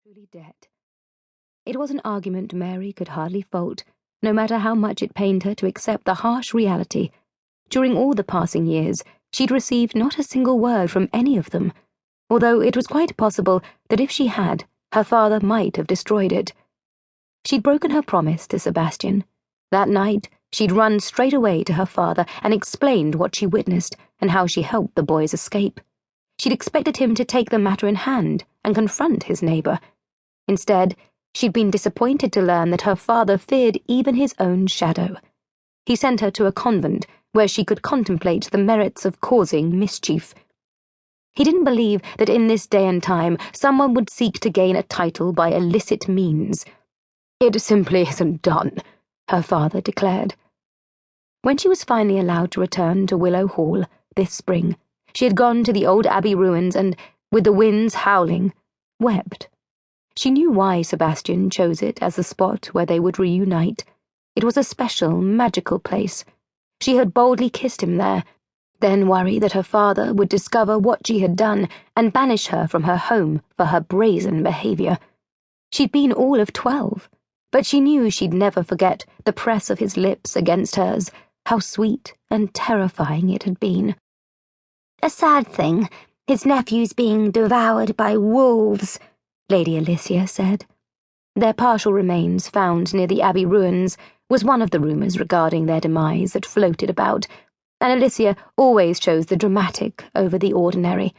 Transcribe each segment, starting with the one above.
truly dead. It was an argument Mary could hardly fault, no matter how much it pained her to accept the harsh reality. During all the passing years, she'd received not a single word from any of them, although it was quite possible that if she had, her father might have destroyed it. She'd broken her promise to Sebastian. That night, she'd run straight away to her father and explained what she witnessed and how she helped the boys escape. She'd expected him to take the matter in hand and confront his neighbor. Instead, she'd been disappointed to learn that her father feared even his own shadow. He sent her to a convent where she could contemplate the merits of causing mischief. He didn't believe that in this day and time someone would seek to gain a title by illicit means. "It simply isn't done," her father declared. When she was finally allowed to return to Willow Hall this spring, she had gone to the old abbey ruins and, with the winds howling, wept. She knew why Sebastian chose it as the spot where they would reunite. It was a special, magical place. She had boldly kissed him there, then worried that her father would discover what she had done and banish her from her home for her brazen behavior. She'd been all of 12, but she knew she'd never forget the press of his lips against hers, how sweet and terrifying it had been. "A sad thing, his nephew's being devoured by wolves," Lady Alicia said. Their partial remains found near the abbey ruins was one of the rumours regarding their demise that floated about, and Alicia always chose the dramatic over the ordinary.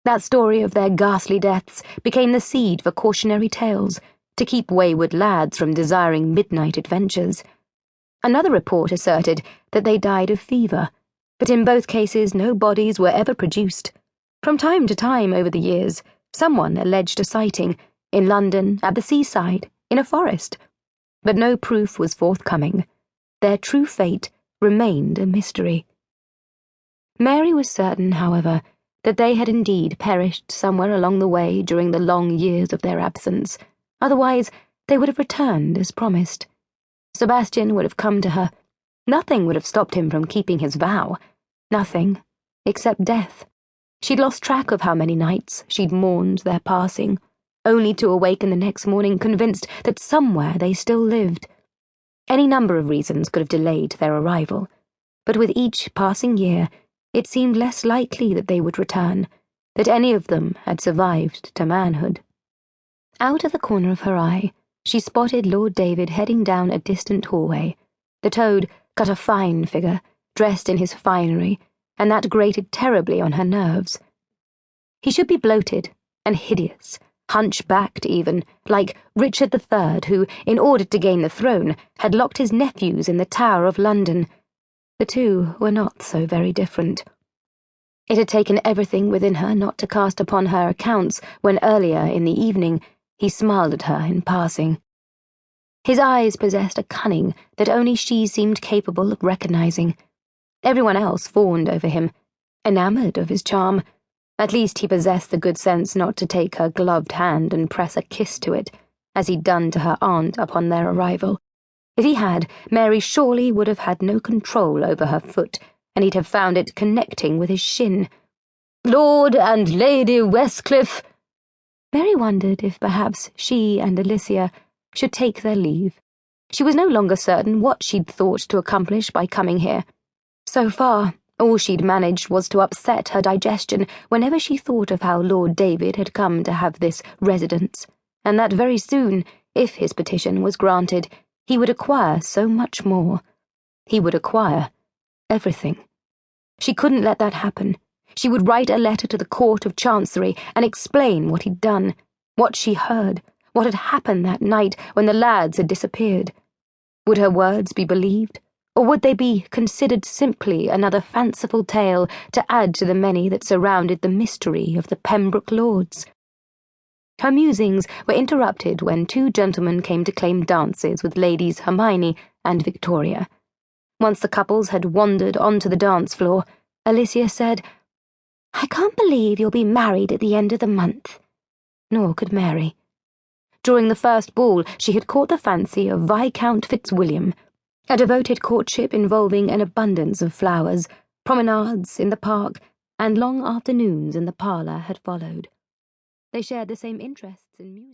That story of their ghastly deaths became the seed for cautionary tales, to keep wayward lads from desiring midnight adventures. Another report asserted that they died of fever, but in both cases no bodies were ever produced. From time to time over the years, someone alleged a sighting, in London, at the seaside, in a forest, but no proof was forthcoming. Their true fate remained a mystery. Mary was certain, however, that they had indeed perished somewhere along the way during the long years of their absence. Otherwise, they would have returned as promised. Sebastian would have come to her. Nothing would have stopped him from keeping his vow. Nothing, except death. She'd lost track of how many nights she'd mourned their passing, only to awaken the next morning convinced that somewhere they still lived. Any number of reasons could have delayed their arrival, but with each passing year, it seemed less likely that they would return, that any of them had survived to manhood. Out of the corner of her eye, she spotted Lord David heading down a distant hallway. The toad cut a fine figure, dressed in his finery, and that grated terribly on her nerves. He should be bloated and hideous, hunchbacked even, like Richard III, who, in order to gain the throne, had locked his nephews in the Tower of London. The two were not so very different. It had taken everything within her not to cast upon her accounts when earlier in the evening he smiled at her in passing. His eyes possessed a cunning that only she seemed capable of recognizing. Everyone else fawned over him, enamored of his charm. At least he possessed the good sense not to take her gloved hand and press a kiss to it, as he'd done to her aunt upon their arrival. If he had, Mary surely would have had no control over her foot, and he'd have found it connecting with his shin. "Lord and Lady Westcliff!" Mary wondered if perhaps she and Alicia should take their leave. She was no longer certain what she'd thought to accomplish by coming here. So far, all she'd managed was to upset her digestion whenever she thought of how Lord David had come to have this residence, and that very soon, if his petition was granted, he would acquire so much more. He would acquire everything. She couldn't let that happen. She would write a letter to the Court of Chancery and explain what he'd done, what she heard, what had happened that night when the lads had disappeared. Would her words be believed, or would they be considered simply another fanciful tale to add to the many that surrounded the mystery of the Pembroke Lords? Her musings were interrupted when two gentlemen came to claim dances with Ladies Hermione and Victoria. Once the couples had wandered onto the dance floor, Alicia said, "I can't believe you'll be married at the end of the month." Nor could Mary. During the first ball, she had caught the fancy of Viscount Fitzwilliam. A devoted courtship involving an abundance of flowers, promenades in the park, and long afternoons in the parlour had followed. They shared the same interests in music.